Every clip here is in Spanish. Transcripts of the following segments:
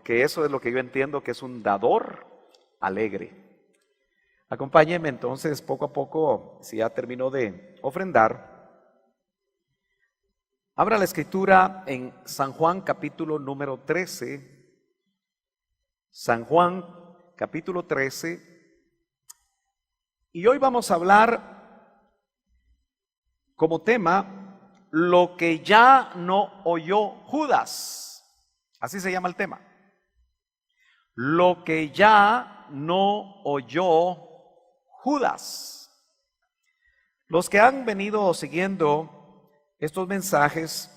porque eso es lo que yo entiendo que es un dador alegre. Acompáñenme entonces poco a poco, si ya terminó de ofrendar, abra la escritura en San Juan capítulo número 13, San Juan capítulo 13, y hoy vamos a hablar como tema lo que ya no oyó Judas. Así se llama el tema. Lo que ya no oyó Judas. Los que han venido siguiendo estos mensajes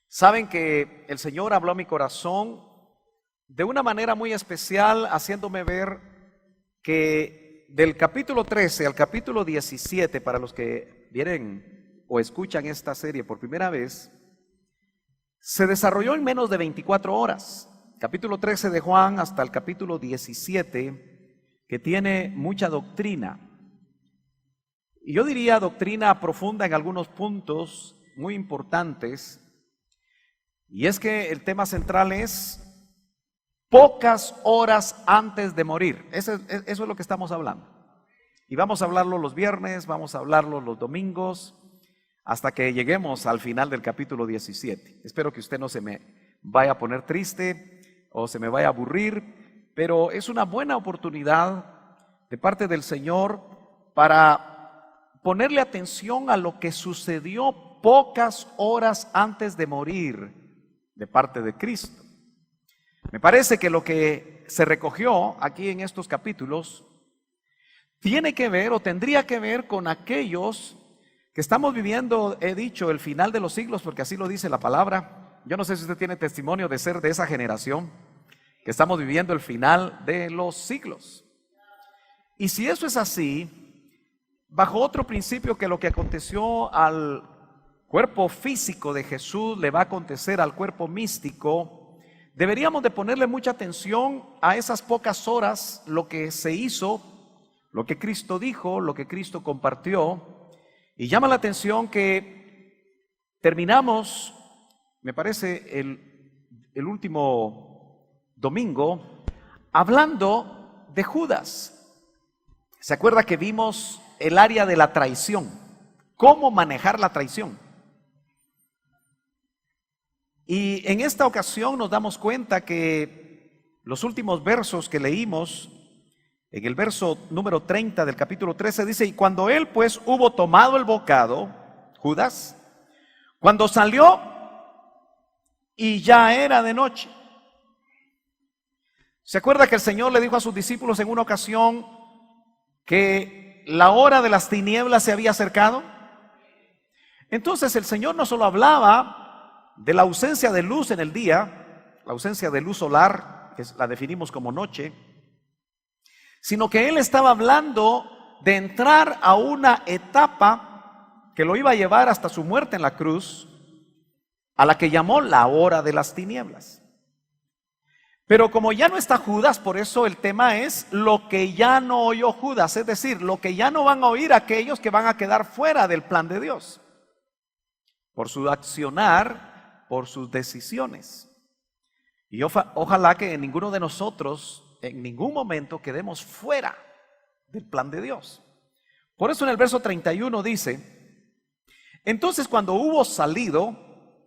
saben que el Señor habló a mi corazón de una manera muy especial, haciéndome ver que del capítulo 13 al capítulo 17, para los que vienen o escuchan esta serie por primera vez, se desarrolló en menos de 24 horas. Capítulo 13 de Juan hasta el capítulo 17, que tiene mucha doctrina. Y yo diría doctrina profunda en algunos puntos muy importantes. Y es que el tema central es pocas horas antes de morir. Eso es lo que estamos hablando. Y vamos a hablarlo los viernes, vamos a hablarlo los domingos, hasta que lleguemos al final del capítulo 17. Espero que usted no se me vaya a poner triste o se me vaya a aburrir, pero es una buena oportunidad de parte del Señor para ponerle atención a lo que sucedió pocas horas antes de morir de parte de Cristo. Me parece que lo que se recogió aquí en estos capítulos tiene que ver o tendría que ver con aquellos que estamos viviendo, he dicho, el final de los siglos, porque así lo dice la palabra. Yo no sé si usted tiene testimonio de ser de esa generación, que estamos viviendo el final de los siglos. Y si eso es así, bajo otro principio, que lo que aconteció al cuerpo físico de Jesús le va a acontecer al cuerpo místico, deberíamos de ponerle mucha atención a esas pocas horas, lo que se hizo, lo que Cristo dijo, lo que Cristo compartió. Y llama la atención que terminamos, me parece, el último domingo, hablando de Judas. ¿Se acuerda que vimos el área de la traición? ¿Cómo manejar la traición? Y en esta ocasión nos damos cuenta que los últimos versos que leímos, en el verso número 30 del capítulo 13 dice: y cuando él pues hubo tomado el bocado, Judas, cuando salió y ya era de noche. ¿Se acuerda que el Señor le dijo a sus discípulos en una ocasión que la hora de las tinieblas se había acercado? Entonces el Señor no solo hablaba de la ausencia de luz en el día, la ausencia de luz solar, que la definimos como noche, sino que Él estaba hablando de entrar a una etapa que lo iba a llevar hasta su muerte en la cruz, a la que llamó la hora de las tinieblas. Pero como ya no está Judas, por eso el tema es lo que ya no oyó Judas, es decir, lo que ya no van a oír aquellos que van a quedar fuera del plan de Dios, por su accionar, por sus decisiones. Y ojalá que ninguno de nosotros en ningún momento quedemos fuera del plan de Dios. Por eso en el verso 31 dice: entonces cuando hubo salido,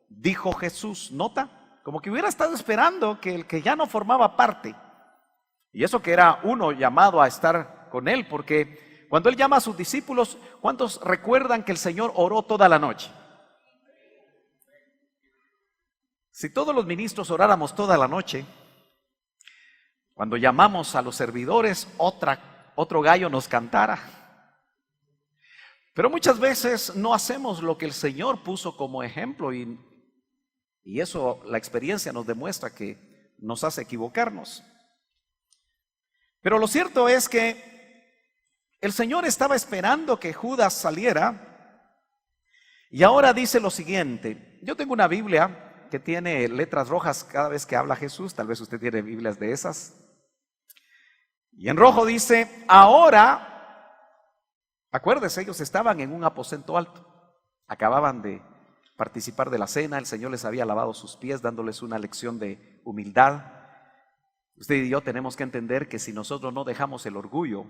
dijo Jesús, nota, como que hubiera estado esperando que el que ya no formaba parte, y eso que era uno llamado a estar con él, porque cuando él llama a sus discípulos, ¿cuántos recuerdan que el Señor oró toda la noche? Si todos los ministros oráramos toda la noche, cuando llamamos a los servidores, otro gallo nos cantara. Pero muchas veces no hacemos lo que el Señor puso como ejemplo, y eso la experiencia nos demuestra que nos hace equivocarnos. Pero lo cierto es que el Señor estaba esperando que Judas saliera, y ahora dice lo siguiente. Yo tengo una Biblia que tiene letras rojas cada vez que habla Jesús, tal vez usted tiene Biblias de esas. Y en rojo dice: ahora, acuérdese, ellos estaban en un aposento alto, acababan de participar de la cena. El Señor les había lavado sus pies, dándoles una lección de humildad. Usted y yo tenemos que entender que si nosotros no dejamos el orgullo,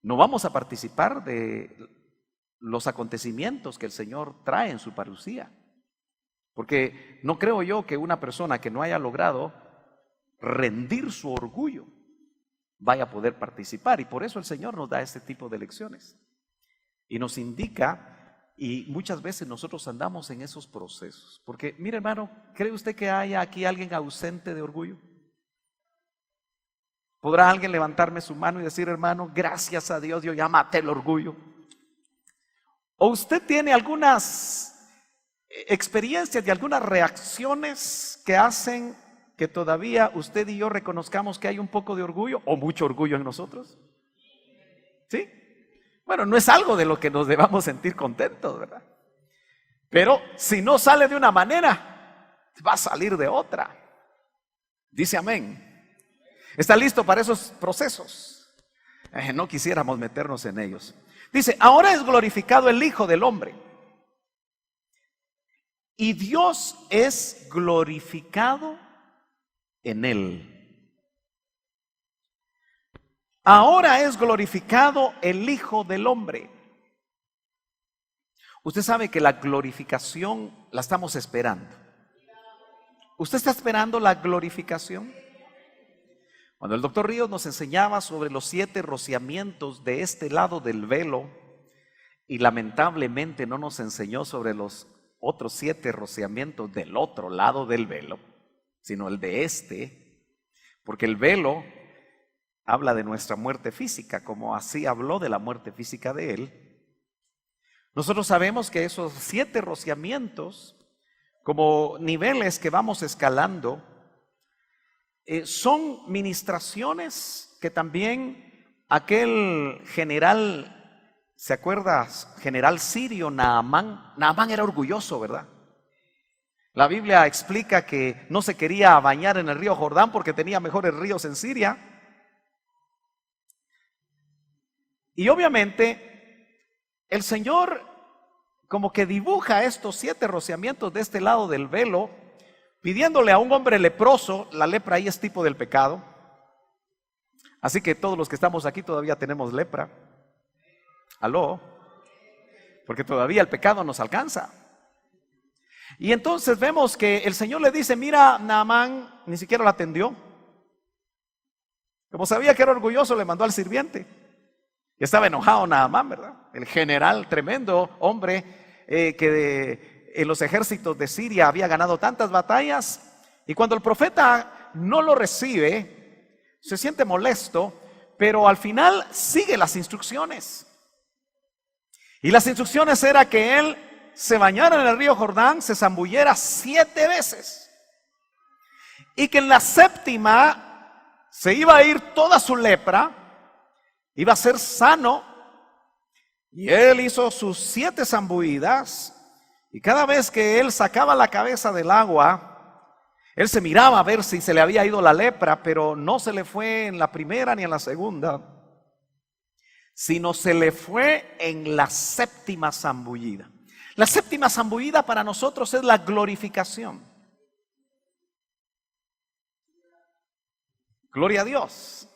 no vamos a participar de los acontecimientos que el Señor trae en su parucía. Porque no creo yo que una persona que no haya logrado rendir su orgullo vaya a poder participar. Y por eso el Señor nos da este tipo de lecciones. Y nos indica, y muchas veces nosotros andamos en esos procesos. Porque, mire hermano, ¿cree usted que haya aquí alguien ausente de orgullo? ¿Podrá alguien levantarme su mano y decir, hermano, gracias a Dios, yo ya maté el orgullo? ¿O usted tiene algunas experiencias y algunas reacciones que hacen que todavía usted y yo reconozcamos que hay un poco de orgullo o mucho orgullo en nosotros? ¿Sí? Bueno, no es algo de lo que nos debamos sentir contentos, ¿verdad? Pero si no sale de una manera, va a salir de otra. Dice amén. ¿Está listo para esos procesos? No quisiéramos meternos en ellos. Dice, ahora es glorificado el Hijo del Hombre. Y Dios es glorificado en él. Ahora es glorificado el Hijo del Hombre. Usted sabe que la glorificación la estamos esperando. ¿Usted está esperando la glorificación? Cuando el doctor Ríos nos enseñaba sobre los 7 rociamientos de este lado del velo, y lamentablemente no nos enseñó sobre los otros 7 rociamientos del otro lado del velo, sino el de este, porque el velo habla de nuestra muerte física, como así habló de la muerte física de él. Nosotros sabemos que esos 7 rociamientos, como niveles que vamos escalando, son ministraciones que también aquel general, ¿se acuerda? General sirio Naamán. Naamán era orgulloso, ¿verdad? La Biblia explica que no se quería bañar en el río Jordán porque tenía mejores ríos en Siria. Y obviamente el Señor como que dibuja estos 7 rociamientos de este lado del velo, pidiéndole a un hombre leproso. La lepra ahí es tipo del pecado. Así que todos los que estamos aquí todavía tenemos lepra. ¿Aló? Porque todavía el pecado nos alcanza. Y entonces vemos que el Señor le dice, mira, Naamán ni siquiera la atendió. Como sabía que era orgulloso, le mandó al sirviente. Y estaba enojado Naamán, ¿verdad? El general, tremendo hombre en los ejércitos de Siria había ganado tantas batallas. Y cuando el profeta no lo recibe, se siente molesto, pero al final sigue las instrucciones. Y las instrucciones era que él se bañara en el río Jordán, se zambulliera 7 veces. Y que en la 7ª se iba a ir toda su lepra, iba a ser sano. Y él hizo sus 7 zambullidas. Y cada vez que él sacaba la cabeza del agua, él se miraba a ver si se le había ido la lepra, pero no se le fue en la primera ni en la segunda, sino se le fue en la 7ª zambullida. La 7ª zambullida para nosotros es la glorificación. Gloria a Dios.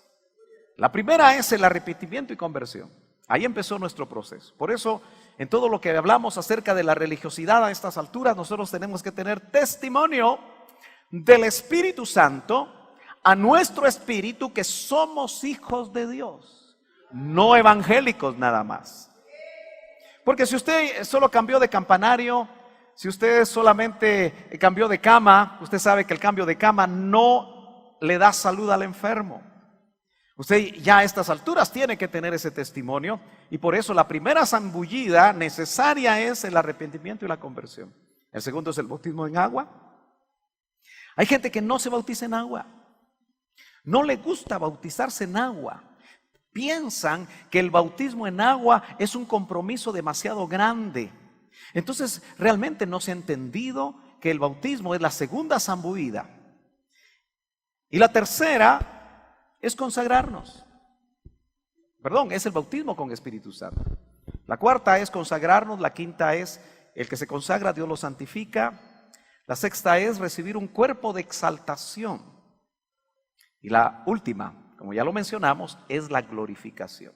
La primera es el arrepentimiento y conversión. Ahí empezó nuestro proceso. Por eso, en todo lo que hablamos acerca de la religiosidad a estas alturas, nosotros tenemos que tener testimonio del Espíritu Santo a nuestro espíritu que somos hijos de Dios, no evangélicos nada más. Porque si usted solo cambió de campanario, si usted solamente cambió de cama, usted sabe que el cambio de cama no le da salud al enfermo. Usted ya a estas alturas tiene que tener ese testimonio, y por eso la primera zambullida necesaria es el arrepentimiento y la conversión. El segundo es el bautismo en agua. Hay gente que no se bautiza en agua, no le gusta bautizarse en agua. Piensan que el bautismo en agua es un compromiso demasiado grande. Entonces realmente no se ha entendido que el bautismo es la segunda zambullida. Y la tercera es consagrarnos. Es el bautismo con Espíritu Santo. La cuarta es consagrarnos, la quinta es el que se consagra, Dios lo santifica. La sexta es recibir un cuerpo de exaltación. Y la última, como ya lo mencionamos, es la glorificación.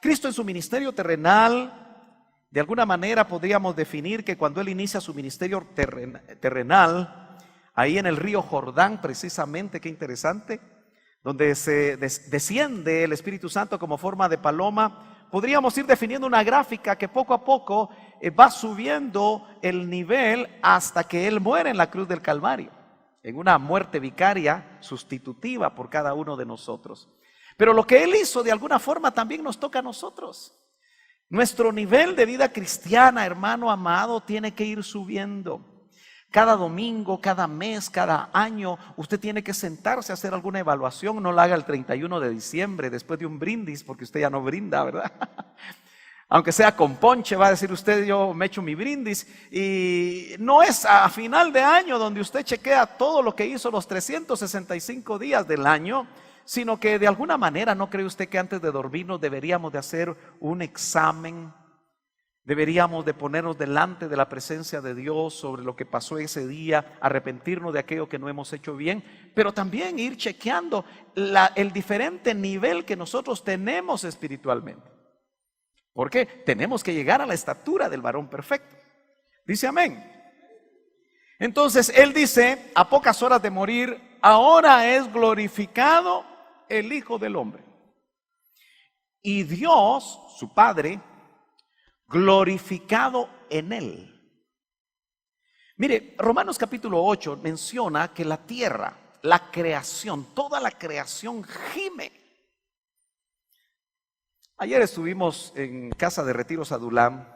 Cristo en su ministerio terrenal, de alguna manera podríamos definir que cuando Él inicia su ministerio terrenal, ahí en el río Jordán precisamente, qué interesante, donde se desciende el Espíritu Santo como forma de paloma, podríamos ir definiendo una gráfica que poco a poco va subiendo el nivel hasta que Él muere en la cruz del Calvario, en una muerte vicaria sustitutiva por cada uno de nosotros. Pero lo que Él hizo de alguna forma también nos toca a nosotros. Nuestro nivel de vida cristiana, hermano amado, tiene que ir subiendo. Cada domingo, cada mes, cada año, usted tiene que sentarse a hacer alguna evaluación. No la haga el 31 de diciembre después de un brindis, porque usted ya no brinda, ¿verdad? Aunque sea con ponche, va a decir usted, yo me echo mi brindis. Y no es a final de año donde usted chequea todo lo que hizo los 365 días del año, sino que de alguna manera, ¿no cree usted que antes de dormirnos deberíamos de hacer un examen? Deberíamos de ponernos delante de la presencia de Dios sobre lo que pasó ese día, arrepentirnos de aquello que no hemos hecho bien, pero también ir chequeando el diferente nivel que nosotros tenemos espiritualmente. Porque tenemos que llegar a la estatura del varón perfecto. Dice amén. Entonces Él dice, a pocas horas de morir, ahora es glorificado el Hijo del Hombre. Y Dios, su Padre, glorificado en Él. Mire, Romanos capítulo 8 menciona que la tierra, la creación, toda la creación gime. Ayer estuvimos en Casa de Retiros Adulam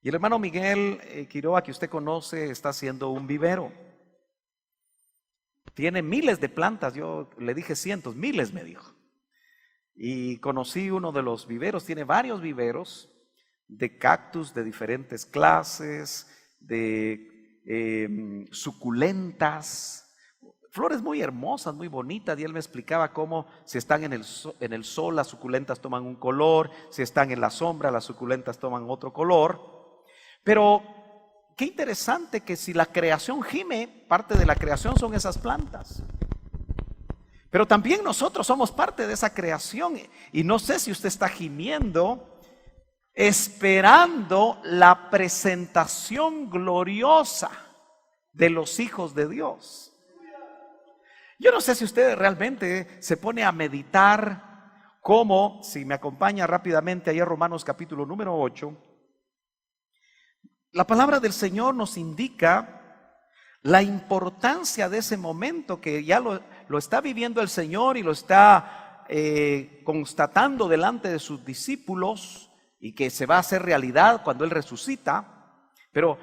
y el hermano Miguel Quiroa, que usted conoce, está haciendo un vivero. Tiene miles de plantas, yo le dije cientos, miles me dijo. Y conocí uno de los viveros, tiene varios viveros de cactus de diferentes clases, de suculentas, flores muy hermosas, muy bonitas. Y él me explicaba cómo si están en el sol, las suculentas toman un color, si están en la sombra, las suculentas toman otro color. Pero qué interesante que si la creación gime, parte de la creación son esas plantas. Pero también nosotros somos parte de esa creación. Y no sé si usted está gimiendo, esperando la presentación gloriosa de los hijos de Dios. Yo no sé si usted realmente se pone a meditar cómo, si me acompaña rápidamente allá Romanos capítulo número 8, la palabra del Señor nos indica la importancia de ese momento que ya lo está viviendo el Señor y lo está constatando delante de sus discípulos, y que se va a hacer realidad cuando Él resucita, pero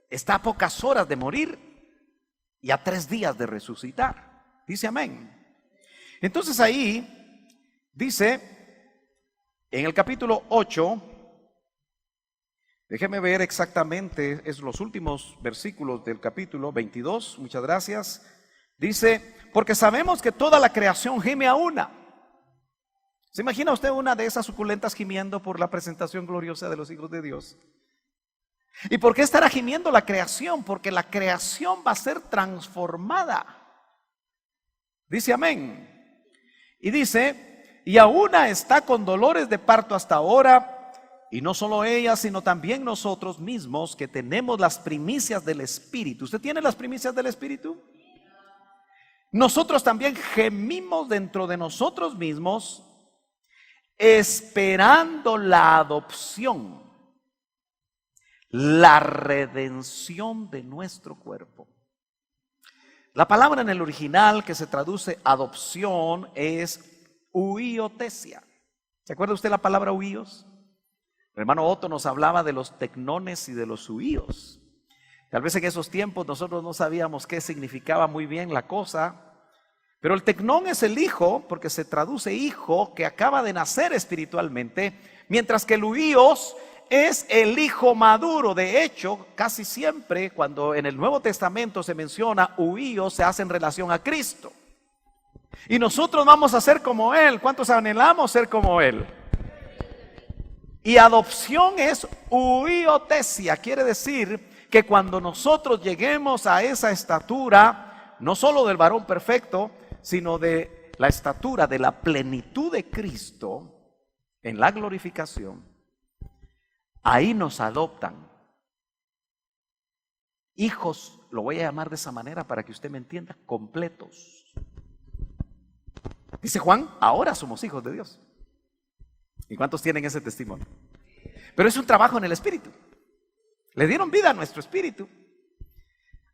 está a pocas horas de morir y a 3 días de resucitar. Dice amén. Entonces ahí dice, en el capítulo 8, déjeme ver exactamente, es los últimos versículos del capítulo 22, muchas gracias. Dice, porque sabemos que toda la creación gime a una. ¿Se imagina usted una de esas suculentas gimiendo por la presentación gloriosa de los hijos de Dios? ¿Y por qué estará gimiendo la creación? Porque la creación va a ser transformada. Dice amén. Y dice, y a una está con dolores de parto hasta ahora, y no solo ella, sino también nosotros mismos que tenemos las primicias del Espíritu. ¿Usted tiene las primicias del Espíritu? Nosotros también gemimos dentro de nosotros mismos, esperando la adopción, la redención de nuestro cuerpo. La palabra en el original que se traduce adopción es huiotesia. ¿Se acuerda usted la palabra huíos? El hermano Otto nos hablaba de los tecnones y de los huíos. Tal vez en esos tiempos nosotros no sabíamos qué significaba muy bien la cosa. Pero el tecnón es el hijo, porque se traduce hijo que acaba de nacer espiritualmente, mientras que el huíos es el hijo maduro. De hecho, casi siempre cuando en el Nuevo Testamento se menciona huíos, se hace en relación a Cristo. Y nosotros vamos a ser como Él. ¿Cuántos anhelamos ser como Él? Y adopción es huiotesia, quiere decir que cuando nosotros lleguemos a esa estatura, no solo del varón perfecto, sino de la estatura de la plenitud de Cristo en la glorificación, ahí nos adoptan. Hijos, lo voy a llamar de esa manera para que usted me entienda, completos. Dice Juan, ahora somos hijos de Dios. ¿Y cuántos tienen ese testimonio? Pero es un trabajo en el espíritu. Le dieron vida a nuestro espíritu.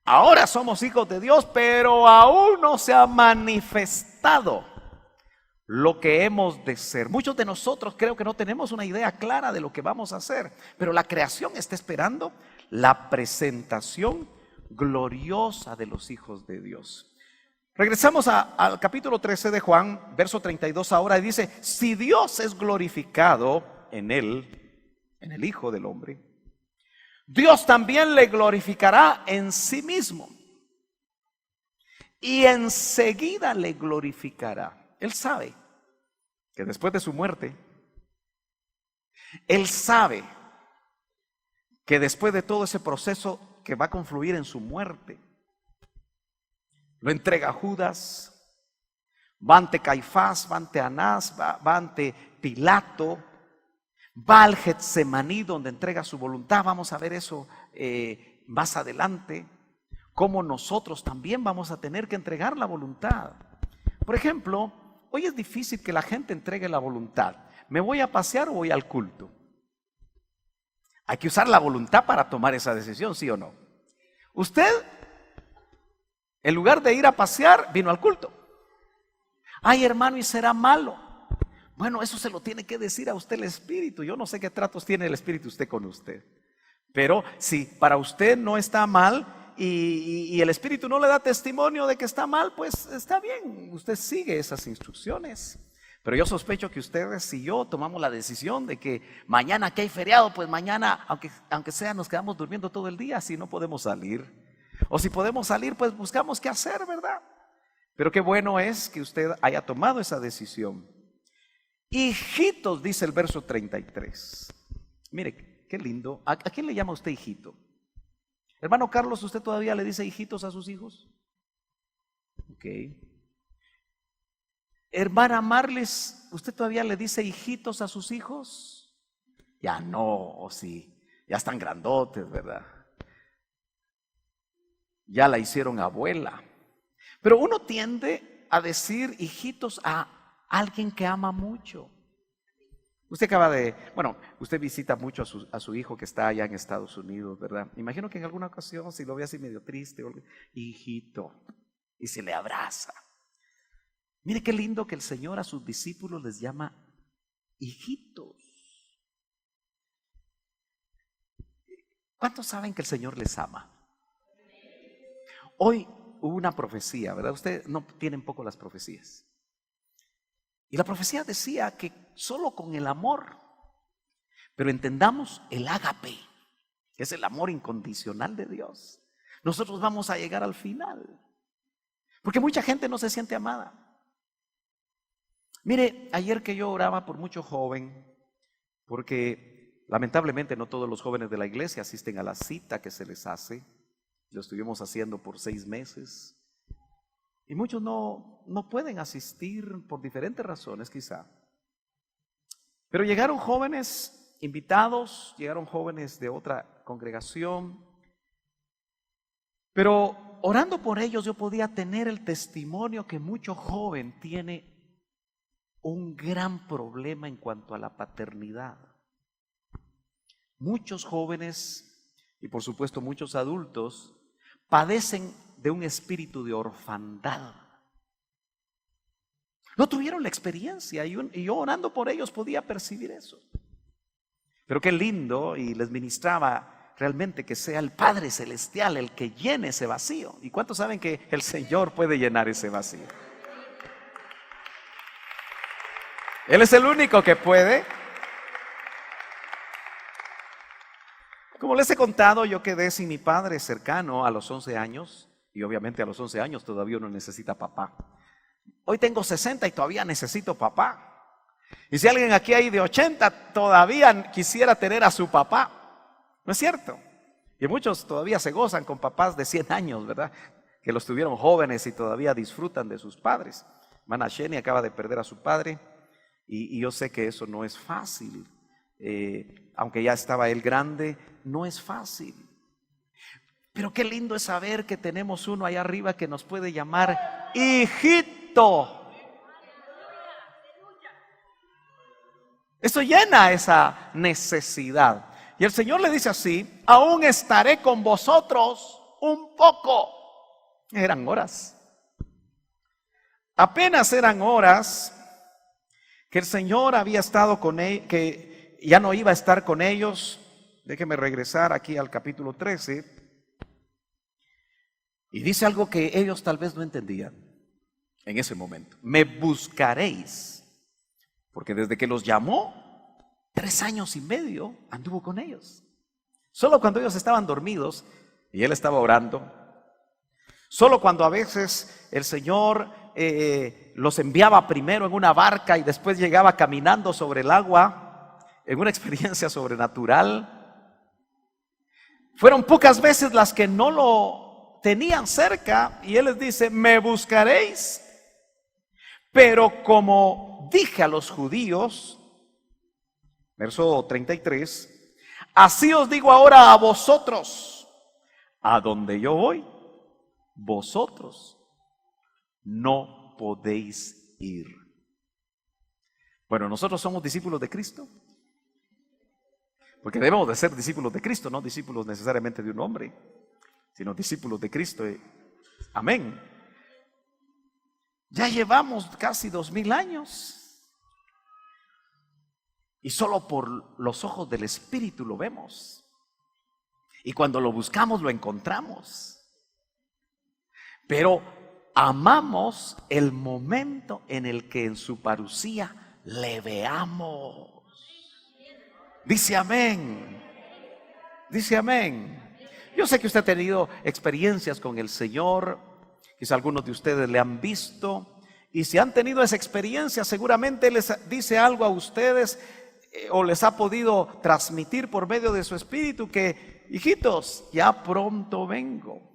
Ahora somos hijos de Dios, pero aún no se ha manifestado lo que hemos de ser. Muchos de nosotros creo que no tenemos una idea clara de lo que vamos a hacer, pero la creación está esperando la presentación gloriosa de los hijos de Dios. Regresamos al capítulo 13 de Juan, verso 32 ahora, y dice, si Dios es glorificado en él, en el Hijo del Hombre, Dios también le glorificará en sí mismo. Y enseguida le glorificará. Él sabe que después de su muerte, Él sabe que después de todo ese proceso que va a confluir en su muerte, lo entrega a Judas, va ante Caifás, va ante Anás, va ante Pilato, va al Getsemaní donde entrega su voluntad. Vamos a ver eso más adelante, cómo nosotros también vamos a tener que entregar la voluntad. Por ejemplo, hoy es difícil que la gente entregue la voluntad. ¿Me voy a pasear o voy al culto? Hay que usar la voluntad para tomar esa decisión, ¿sí o no? Usted, en lugar de ir a pasear, vino al culto. Ay, hermano, ¿y será malo? Bueno, eso se lo tiene que decir a usted el Espíritu. Yo no sé qué tratos tiene el Espíritu usted con usted. Pero si para usted no está mal y el Espíritu no le da testimonio de que está mal, pues está bien, usted sigue esas instrucciones. Pero yo sospecho que ustedes y yo tomamos la decisión de que mañana que hay feriado, pues mañana, aunque sea, nos quedamos durmiendo todo el día si no podemos salir. O si podemos salir, pues buscamos qué hacer, ¿verdad? Pero qué bueno es que usted haya tomado esa decisión. Hijitos, dice el verso 33. Mire, qué lindo. ¿A quién le llama usted hijito? Hermano Carlos, ¿usted todavía le dice hijitos a sus hijos? Ok. Hermana Marles, ¿usted todavía le dice hijitos a sus hijos? Ya no, o sí, ya están grandotes, ¿verdad? Ya la hicieron abuela. Pero uno tiende a decir hijitos a alguien que ama mucho. Usted usted visita mucho a su hijo que está allá en Estados Unidos, ¿verdad? Imagino que en alguna ocasión, si lo ve así medio triste, hijito, y se le abraza. Mire qué lindo que el Señor a sus discípulos les llama hijitos. ¿Cuántos saben que el Señor les ama? Hoy hubo una profecía, ¿verdad? Ustedes no tienen poco las profecías. Y la profecía decía que solo con el amor, pero entendamos el ágape, que es el amor incondicional de Dios, nosotros vamos a llegar al final. Porque mucha gente no se siente amada. Mire, ayer que yo oraba por mucho joven, porque lamentablemente no todos los jóvenes de la iglesia asisten a la cita que se les hace. Lo estuvimos haciendo por 6 meses. Y muchos no pueden asistir por diferentes razones quizá. Pero llegaron jóvenes invitados, llegaron jóvenes de otra congregación. Pero orando por ellos yo podía tener el testimonio que mucho joven tiene un gran problema en cuanto a la paternidad. Muchos jóvenes y por supuesto muchos adultos padecen de un espíritu de orfandad. No tuvieron la experiencia y yo orando por ellos podía percibir eso. Pero qué lindo, y les ministraba realmente que sea el Padre Celestial el que llene ese vacío. ¿Y cuántos saben que el Señor puede llenar ese vacío? Él es el único que puede. Como les he contado, yo quedé sin mi padre cercano a los 11 años. Y obviamente a los 11 años todavía uno necesita papá. Hoy tengo 60 y todavía necesito papá. Y si alguien aquí hay de 80 todavía quisiera tener a su papá, ¿no es cierto? Y muchos todavía se gozan con papás de 100 años, ¿verdad? Que los tuvieron jóvenes y todavía disfrutan de sus padres. Hermana Sheni acaba de perder a su padre y yo sé que eso no es fácil. Aunque ya estaba él grande, no es fácil. Pero qué lindo es saber que tenemos uno allá arriba que nos puede llamar hijito. Eso llena esa necesidad. Y el Señor le dice así: aún estaré con vosotros un poco. Eran horas. Apenas eran horas que el Señor había estado con ellos, que ya no iba a estar con ellos. Déjeme regresar aquí al capítulo 13. Y dice algo que ellos tal vez no entendían en ese momento. Me buscaréis. Porque desde que los llamó, 3 años y medio anduvo con ellos. Solo cuando ellos estaban dormidos y él estaba orando. Solo cuando a veces el Señor los enviaba primero en una barca y después llegaba caminando sobre el agua, en una experiencia sobrenatural. Fueron pocas veces las que no lo tenían cerca y él les dice: me buscaréis, pero como dije a los judíos, verso 33, así os digo ahora a vosotros: a donde yo voy, vosotros no podéis ir. Bueno, nosotros somos discípulos de Cristo, porque debemos de ser discípulos de Cristo, no discípulos necesariamente de un hombre, sino discípulos de Cristo. Amén. Ya llevamos casi 2000 años y solo por los ojos del Espíritu lo vemos, y cuando lo buscamos lo encontramos. Pero amamos el momento en el que en su parucía le veamos. Dice amén. Dice amén. Yo sé que usted ha tenido experiencias con el Señor. Quizá algunos de ustedes le han visto. Y si han tenido esa experiencia, seguramente les dice algo a ustedes o les ha podido transmitir por medio de su espíritu que: hijitos, ya pronto vengo.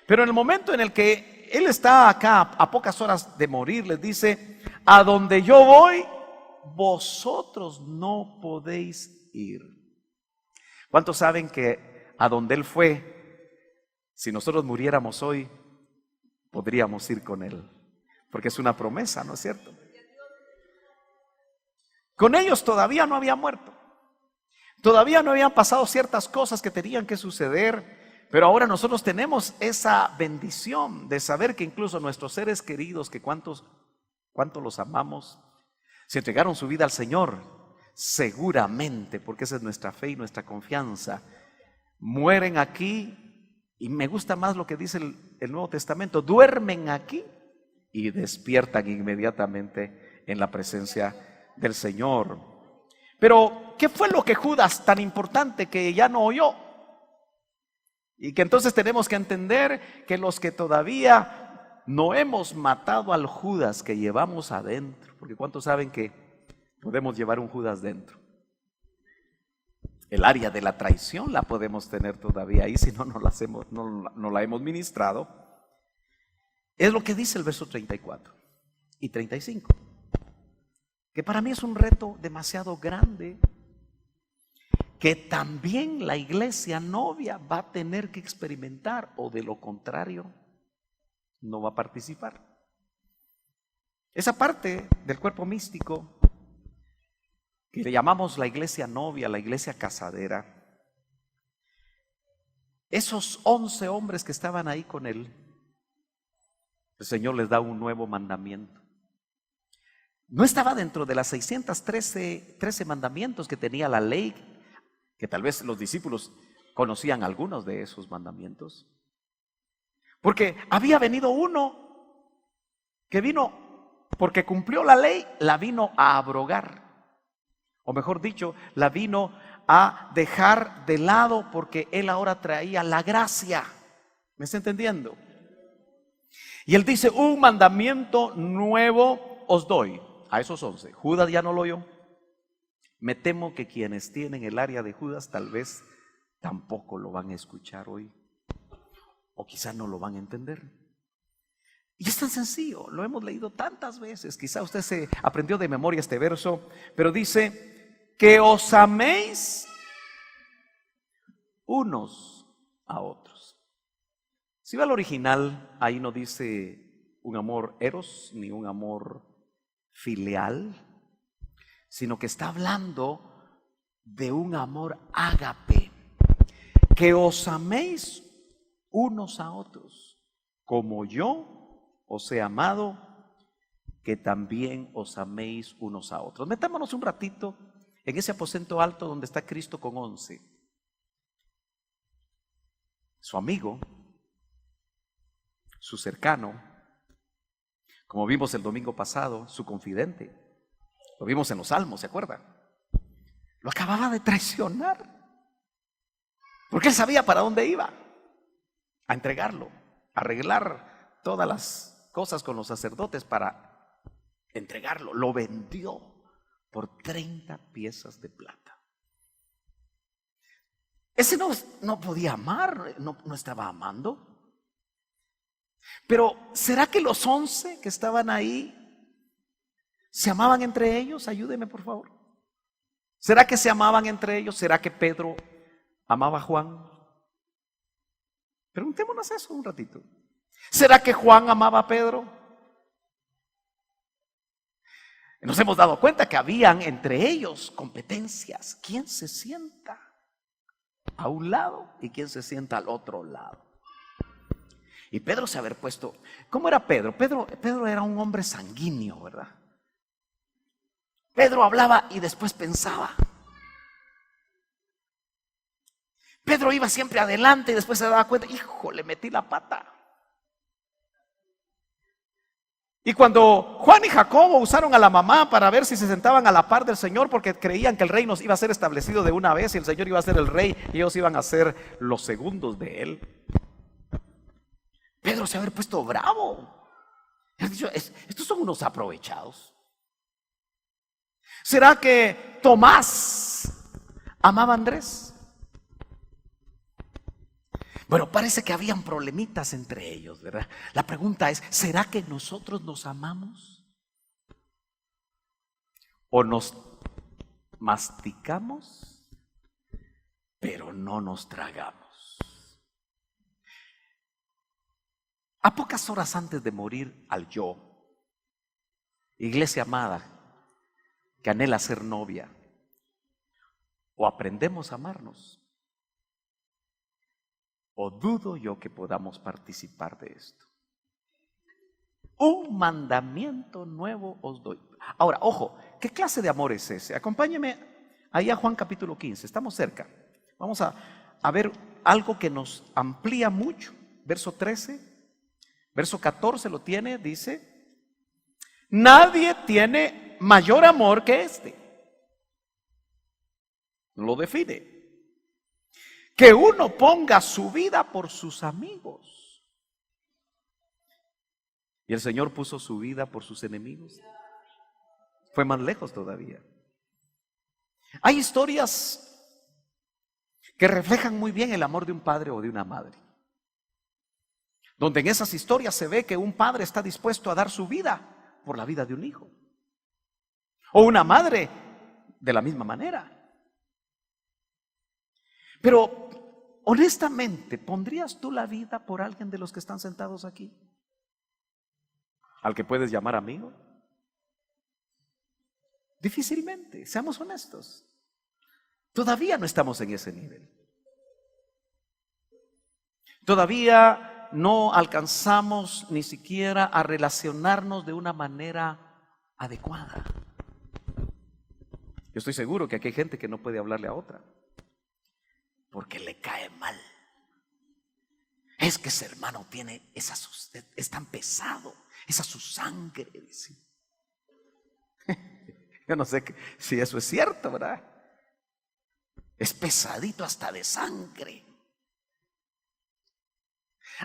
Pero en el momento en el que Él está acá a pocas horas de morir, les dice: a donde yo voy, vosotros no podéis ir. ¿Cuántos saben que a donde Él fue, si nosotros muriéramos hoy, podríamos ir con Él? Porque es una promesa, ¿no es cierto? Con ellos todavía no había muerto. Todavía no habían pasado ciertas cosas que tenían que suceder. Pero ahora nosotros tenemos esa bendición de saber que incluso nuestros seres queridos, que cuánto los amamos, se entregaron su vida al Señor, seguramente, porque esa es nuestra fe y nuestra confianza, mueren aquí. Y me gusta más lo que dice el Nuevo Testamento: duermen aquí y despiertan inmediatamente en la presencia del Señor. Pero ¿qué fue lo que Judas, tan importante, que ya no oyó? Y que entonces tenemos que entender que los que todavía no hemos matado al Judas que llevamos adentro, porque ¿cuántos saben que podemos llevar un Judas dentro? El área de la traición la podemos tener todavía ahí, si no la hemos ministrado. Es lo que dice el verso 34 y 35, que para mí es un reto demasiado grande, que también la iglesia novia va a tener que experimentar, o de lo contrario no va a participar. Esa parte del cuerpo místico que le llamamos la iglesia novia, la iglesia casadera, esos 11 hombres que estaban ahí con él, el Señor les da un nuevo mandamiento. No estaba dentro de las 613 mandamientos que tenía la ley, que tal vez los discípulos conocían algunos de esos mandamientos, porque había venido uno que vino, porque cumplió la ley, la vino a abrogar, o mejor dicho, la vino a dejar de lado, porque él ahora traía la gracia. ¿Me está entendiendo? Y él dice: un mandamiento nuevo os doy. a esos 11. Judas ya no lo oyó. Me temo que quienes tienen el área de Judas tal vez tampoco lo van a escuchar hoy. O quizá no lo van a entender. Y es tan sencillo, lo hemos leído tantas veces. Quizá usted se aprendió de memoria este verso, pero dice que os améis unos a otros. Si va al original, ahí no dice un amor eros ni un amor filial, sino que está hablando de un amor ágape. Que os améis unos a otros, como yo os he amado, que también os améis unos a otros. Metámonos un ratito en ese aposento alto donde está Cristo con 11. Su amigo, su cercano, como vimos el domingo pasado, su confidente. Lo vimos en los Salmos, ¿se acuerdan? Lo acababa de traicionar, porque él sabía para dónde iba. A entregarlo, a arreglar todas las cosas con los sacerdotes para entregarlo. Lo vendió por 30 piezas de plata. Ese no podía amar, no estaba amando. Pero ¿será que los 11 que estaban ahí se amaban entre ellos? Ayúdeme, por favor. ¿Será que se amaban entre ellos? ¿Será que Pedro amaba a Juan? Preguntémonos eso un ratito. ¿Será que Juan amaba a Pedro? Nos hemos dado cuenta que habían entre ellos competencias. ¿Quién se sienta a un lado y quién se sienta al otro lado? Y Pedro se había puesto. ¿Cómo era Pedro? Pedro era un hombre sanguíneo, ¿verdad? Pedro hablaba y después pensaba. Pedro iba siempre adelante y después se daba cuenta, hijo, le metí la pata. Y cuando Juan y Jacobo usaron a la mamá para ver si se sentaban a la par del Señor, porque creían que el reino iba a ser establecido de una vez y el Señor iba a ser el rey y ellos iban a ser los segundos de él, Pedro se había puesto bravo. Él ha dicho, estos son unos aprovechados. ¿Será que Tomás amaba a Andrés? Bueno, parece que habían problemitas entre ellos, ¿verdad? La pregunta es, ¿será que nosotros nos amamos? ¿O nos masticamos, pero no nos tragamos? A pocas horas antes de morir al yo, iglesia amada, que anhela ser novia, o aprendemos a amarnos, o dudo yo que podamos participar de esto. Un mandamiento nuevo os doy. Ahora, ojo, ¿qué clase de amor es ese? Acompáñeme ahí a Juan capítulo 15, estamos cerca. Vamos a ver algo que nos amplía mucho. Verso 13, verso 14 lo tiene, dice: nadie tiene mayor amor que este. Lo define. Que uno ponga su vida por sus amigos. Y el Señor puso su vida por sus enemigos. Fue más lejos todavía. Hay historias que reflejan muy bien el amor de un padre o de una madre, donde en esas historias se ve que un padre está dispuesto a dar su vida por la vida de un hijo, o una madre de la misma manera. Pero honestamente, ¿pondrías tú la vida por alguien de los que están sentados aquí? ¿Al que puedes llamar amigo? Difícilmente, seamos honestos. Todavía no estamos en ese nivel. Todavía no alcanzamos ni siquiera a relacionarnos de una manera adecuada. Yo estoy seguro que aquí hay gente que no puede hablarle a otra porque le cae mal. Es que ese hermano tiene es tan pesado, esa su sangre, dice. Yo no sé si eso es cierto, ¿verdad? Es pesadito hasta de sangre.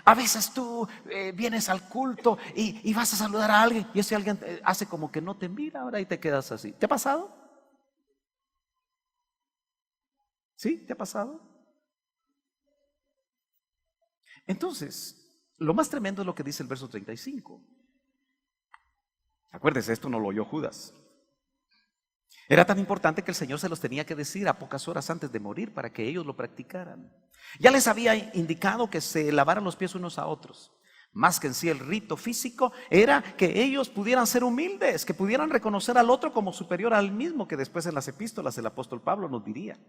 A veces tú vienes al culto y vas a saludar a alguien y ese alguien hace como que no te mira ahora y te quedas así. ¿Te ha pasado? ¿Sí? ¿Te ha pasado? Entonces, lo más tremendo es lo que dice el verso 35. Acuérdense, esto no lo oyó Judas. Era tan importante que el Señor se los tenía que decir a pocas horas antes de morir para que ellos lo practicaran. Ya les había indicado que se lavaran los pies unos a otros. Más que en sí el rito físico, era que ellos pudieran ser humildes, que pudieran reconocer al otro como superior al mismo, que después en las epístolas el apóstol Pablo nos diría.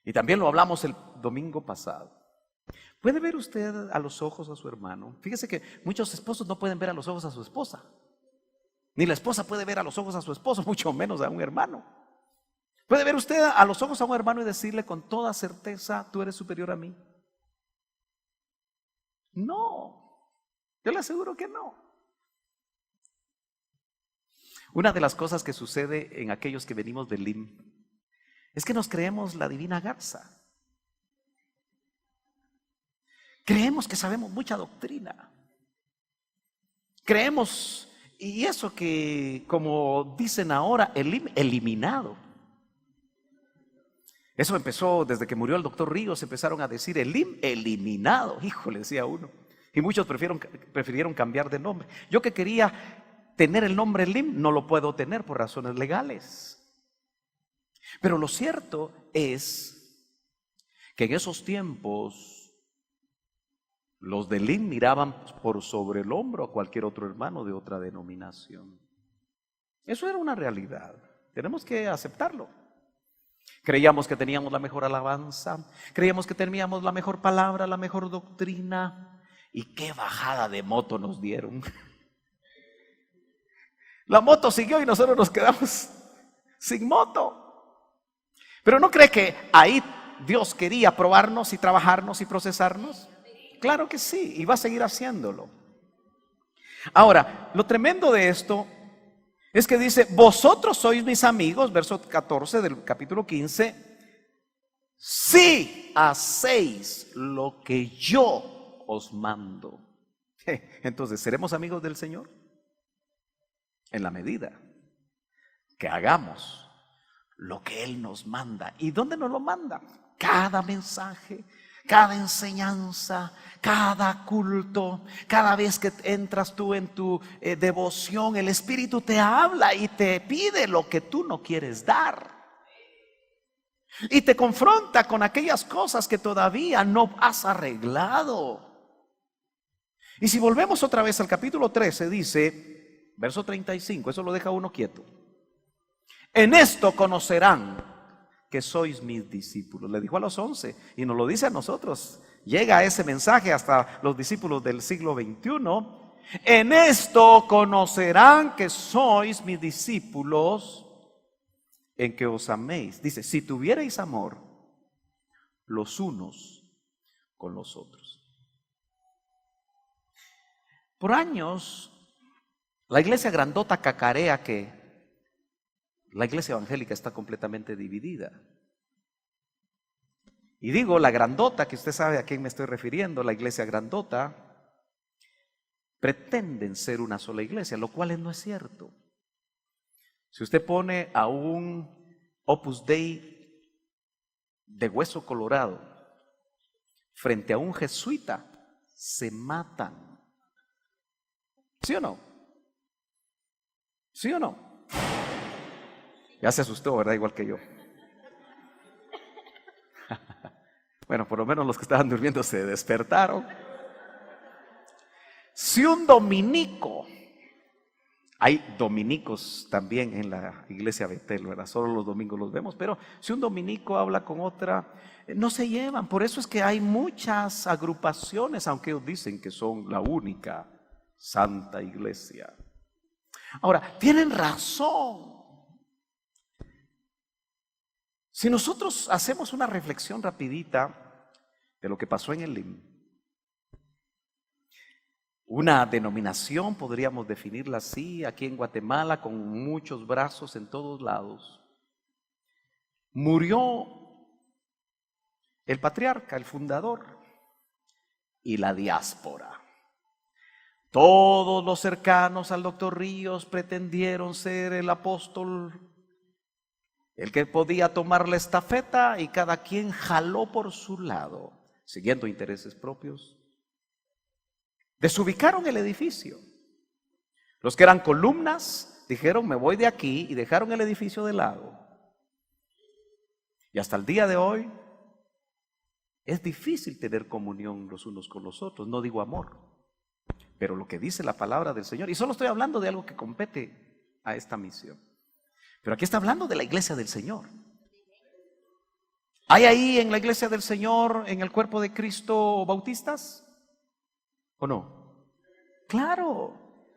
Y también lo hablamos el domingo pasado. ¿Puede ver usted a los ojos a su hermano? Fíjese que muchos esposos no pueden ver a los ojos a su esposa. Ni la esposa puede ver a los ojos a su esposo, mucho menos a un hermano. ¿Puede ver usted a los ojos a un hermano y decirle con toda certeza, tú eres superior a mí? No, yo le aseguro que no. Una de las cosas que sucede en aquellos que venimos del LIM es que nos creemos la divina garza. Creemos que sabemos mucha doctrina. Creemos, y eso que como dicen ahora, eliminado. Eso empezó desde que murió el doctor Ríos, empezaron a decir eliminado, híjole, decía uno. Y muchos prefirieron cambiar de nombre. Yo que quería tener el nombre LIM, no lo puedo tener por razones legales. Pero lo cierto es que en esos tiempos los de LIM miraban por sobre el hombro a cualquier otro hermano de otra denominación. Eso era una realidad, tenemos que aceptarlo. Creíamos que teníamos la mejor alabanza, creíamos que teníamos la mejor palabra, la mejor doctrina. Y qué bajada de moto nos dieron. La moto siguió y nosotros nos quedamos sin moto. Pero ¿no cree que ahí Dios quería probarnos y trabajarnos y procesarnos? Claro que sí, y va a seguir haciéndolo. Ahora, lo tremendo de esto es que dice, vosotros sois mis amigos, verso 14 del capítulo 15, si hacéis lo que yo os mando. Entonces, ¿seremos amigos del Señor? En la medida que hagamos lo que Él nos manda. ¿Y dónde nos lo manda? Cada mensaje, cada enseñanza, cada culto, cada vez que entras tú en tu devoción, el Espíritu te habla y te pide lo que tú no quieres dar. Y te confronta con aquellas cosas que todavía no has arreglado. Y si volvemos otra vez al capítulo 13, dice, verso 35, eso lo deja uno quieto. En esto conocerán que sois mis discípulos. Le dijo a los 11 y nos lo dice a nosotros. Llega ese mensaje hasta los discípulos del siglo XXI. En esto conocerán que sois mis discípulos, en que os améis. Dice, si tuvierais amor los unos con los otros. Por años, la iglesia grandota cacarea que la iglesia evangélica está completamente dividida. Y digo, la grandota, que usted sabe a quién me estoy refiriendo, la iglesia grandota, pretenden ser una sola iglesia, lo cual no es cierto. Si usted pone a un Opus Dei de hueso colorado frente a un jesuita, se matan. ¿Sí o no? ¿Sí o no? Ya se asustó, ¿verdad? Igual que yo. Bueno, por lo menos los que estaban durmiendo se despertaron. Si un dominico, hay dominicos también en la iglesia Betel, ¿verdad? Solo los domingos los vemos, pero si un dominico habla con otra, no se llevan. Por eso es que hay muchas agrupaciones, aunque ellos dicen que son la única santa iglesia. Ahora, tienen razón. Si nosotros hacemos una reflexión rapidita de lo que pasó en el LIM, una denominación, podríamos definirla así, aquí en Guatemala, con muchos brazos en todos lados, murió el patriarca, el fundador, y la diáspora. Todos los cercanos al doctor Ríos pretendieron ser el apóstol, el que podía tomar la estafeta, y cada quien jaló por su lado, siguiendo intereses propios. Desubicaron el edificio. Los que eran columnas dijeron: me voy de aquí, y dejaron el edificio de lado. Y hasta el día de hoy es difícil tener comunión los unos con los otros, no digo amor, pero lo que dice la palabra del Señor, y solo estoy hablando de algo que compete a esta misión, pero aquí está hablando de la iglesia del Señor. ¿Hay ahí en la iglesia del Señor, en el cuerpo de Cristo, bautistas? ¿O no? Claro,